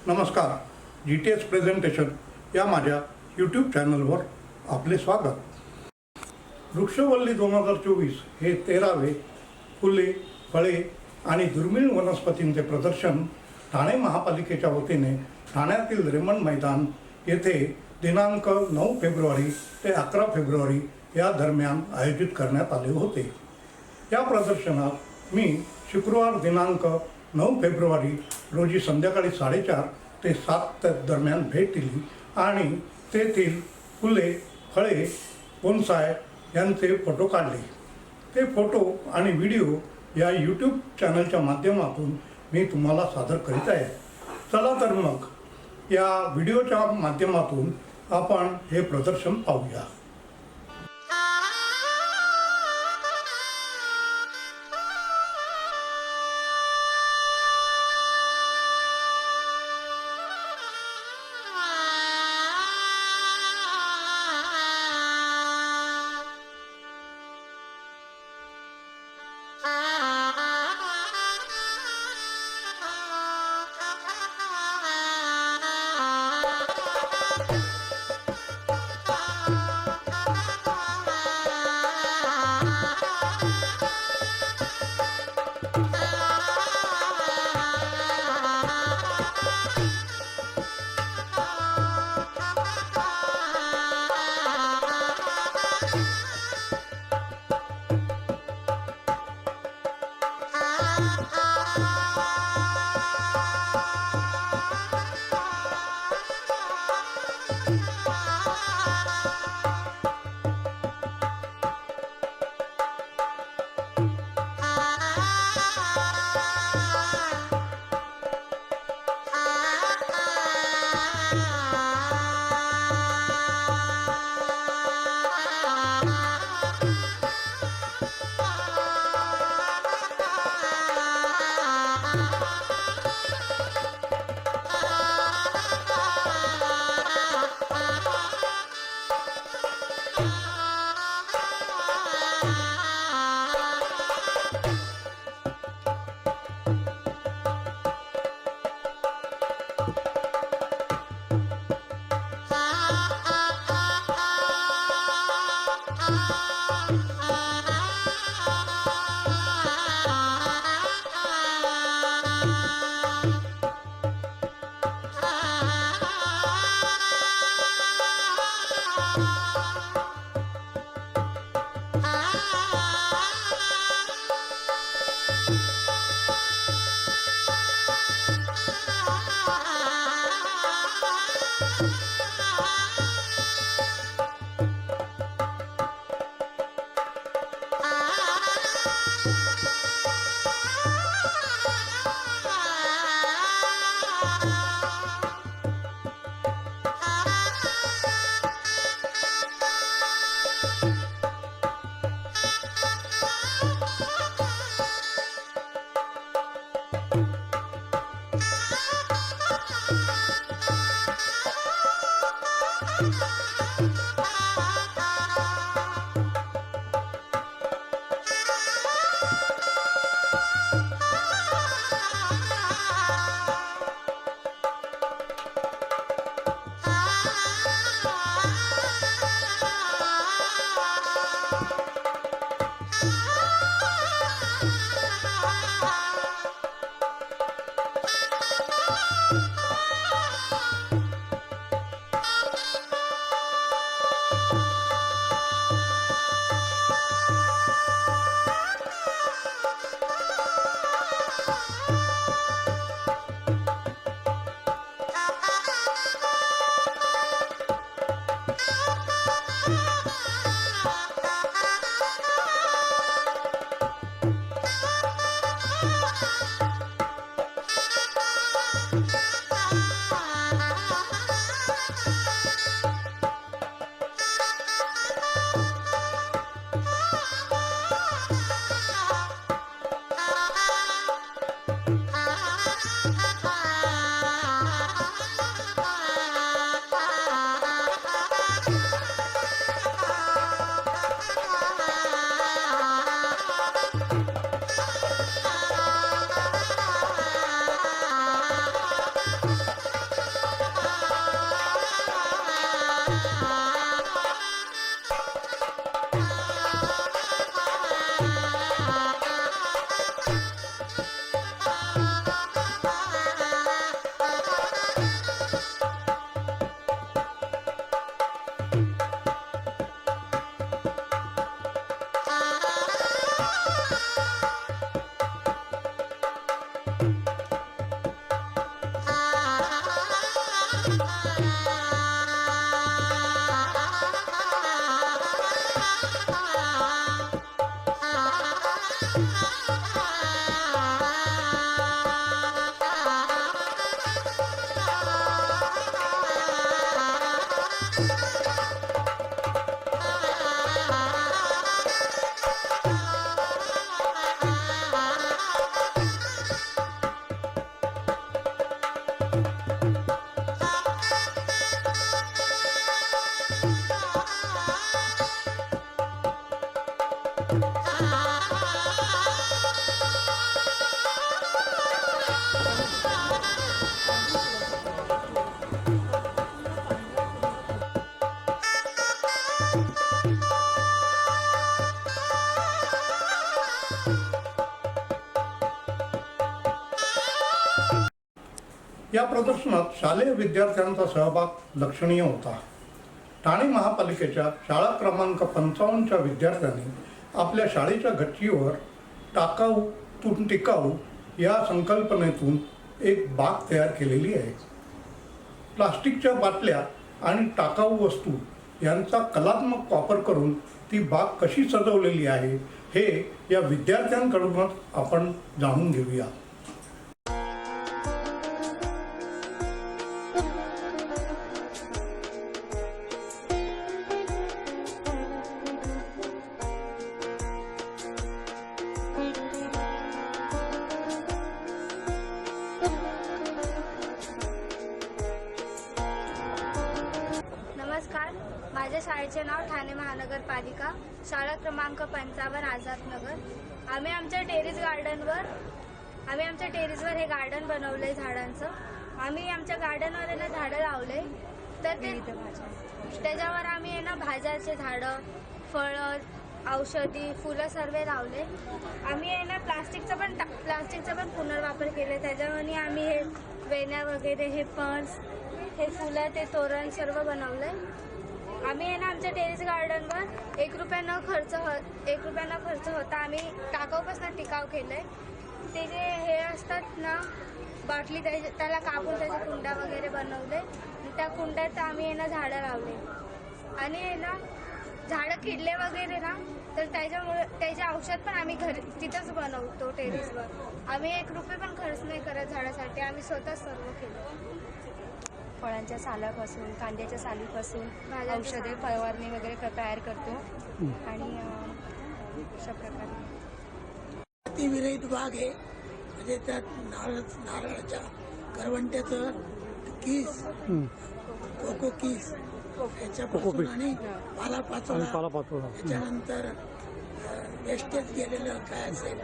नमस्कार. GTS presentation या माझ्या यूट्यूब चॅनलवर आपले स्वागत. वृक्षवल्ली 2024 हे 13वे फुले, फळे आणि दुर्मिळ वनस्पतींचे प्रदर्शन ठाणे महापालिकेच्या वतीने ठाण्यातील रेमंड मैदान येथे दिनांक 9 फेब्रुवारी ते 11 फेब्रुवारी या दरम्यान आयोजित करण्यात आले होते. या प्रदर्शनात मी शुक्रवार दिनांक 9 फेब्रुवारी रोजी संध्याकाळी 4:30 ते 7 दरम्यान भेट दिली आणि तेथील फुले, फळे, बोन्साय यांचे फोटो काढले. ते फोटो आणि व्हिडिओ या यूट्यूब चॅनलच्या माध्यमातून मी तुम्हाला सादर करीत आहे. चला तर मग या व्हिडिओच्या माध्यमातून आपण हे प्रदर्शन पाहूया. या प्रदर्शनात शालेय विद्यार्थ्यांचा सहभाग लक्षणीय होता. ठाणे महापालिकेच्या शाळा क्रमांक 55च्या विद्यार्थ्यांनी आपल्या शाळेच्या गच्चीवर टाकाऊतून टिकाऊ या संकल्पनेतून एक बाग तयार केलेली आहे. प्लास्टिकच्या बाटल्या आणि टाकाऊ वस्तू यांचा कलात्मक वापर करून ती बाग कशी सजवलेली आहे हे या विद्यार्थ्यांकडूनच आपण जाणून घेऊया. नमस्कार, माझ्या शाळेचे नाव ठाणे महानगरपालिका, शाळा क्रमांक 55 आझादनगर. आम्ही आमच्या टेरेसवर हे गार्डन बनवलंय झाडांचं. आम्ही आमच्या गार्डनवर झाडं लावले, तर त्याच्यावर आम्ही भाज्याचे झाडं, फळं, औषधी, फुलं सर्व लावले. आम्ही प्लास्टिकचा पण पुनर्वापर केले. त्याच्यामध्ये आम्ही हे वेण्या वगैरे, हे पर्स, हे फुलं, ते तोरण सर्व बनवलंय. आम्ही आमच्या टेरेस गार्डनवर 1 रुपया न खर्च होता आम्ही टाकाऊपासून टिकाऊ केलंय. ते जे हे असतात ना बाटली, त्याला कापून त्याचे कुंड्या वगैरे बनवले. त्या कुंड्यात आम्ही झाडं लावले. आणि झाडं किडले वगैरे ना तर त्याचे औषध पण आम्ही घरी तिथंच बनवतो टेरेसवर. आम्ही 1 रुपये पण खर्च नाही करत झाडासाठी. आम्ही स्वतःच सर्व केलं. फळांच्या सालापासून, कांद्याच्या सालीपासून औषधे फवारणी वगैरे तयार करतो. आणि अशा प्रकारे ती विरहित बाग आहे. म्हणजे त्यात नारळाच्या करवंट्याचं कीस, कोको कीस याच्यापासून आणि पालापाचोळा त्याच्यानंतर वेस्टेज गेलेलं काय असेल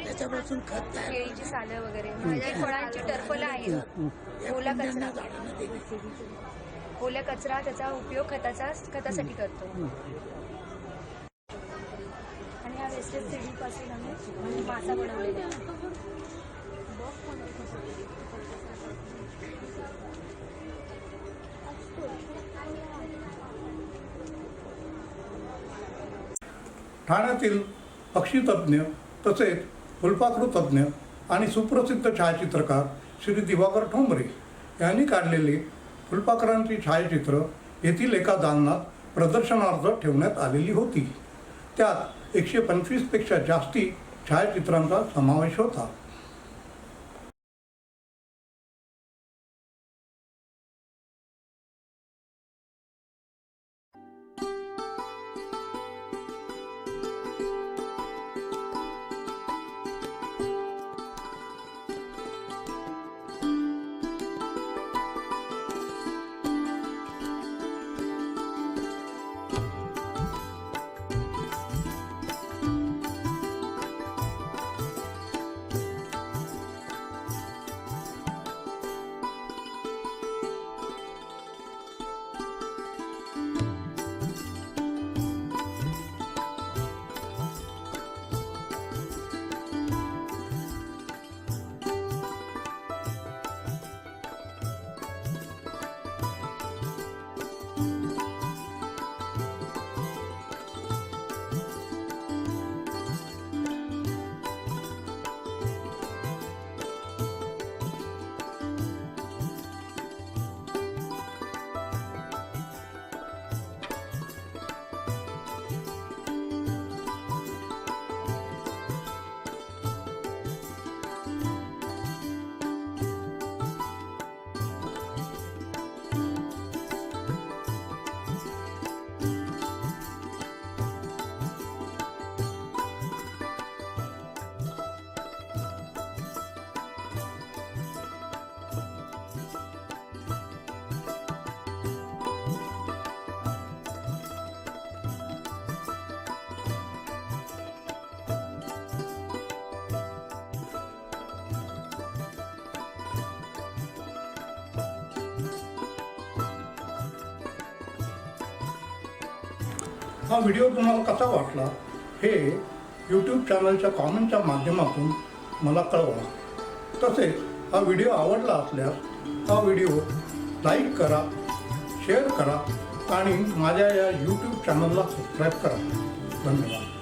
त्याच्यापासून खत तयार, केळीची सालं वगैरे, फळांची टरफलं आहेत, ओला कचरा त्याचा उपयोग खतासाठी करतो. आणि हा वेस्टेज सीडीपासून आम्ही मासा बनवलेला आहे. ठाण्यातील पक्षीतज्ञ तसेच फुलपाखरू तज्ज्ञ आणि सुप्रसिद्ध छायाचित्रकार श्री दिवाकर ठोंबरे यांनी काढलेली फुलपाखरांची छायाचित्र येथील एका दालनात प्रदर्शनार्थ ठेवण्यात आलेली होती. त्यात 125 पेक्षा जास्ती छायाचित्रांचा समावेश होता. हा व्हिडिओ तुम्हाला कसा वाटला हे यूट्यूब चॅनलच्या कॉमेंटच्या माध्यमातून मला कळवा. तसेच हा व्हिडिओ आवडला असल्यास हा व्हिडिओ लाईक करा, शेअर करा आणि माझ्या या यूट्यूब चॅनलला सबस्क्राईब करा. धन्यवाद.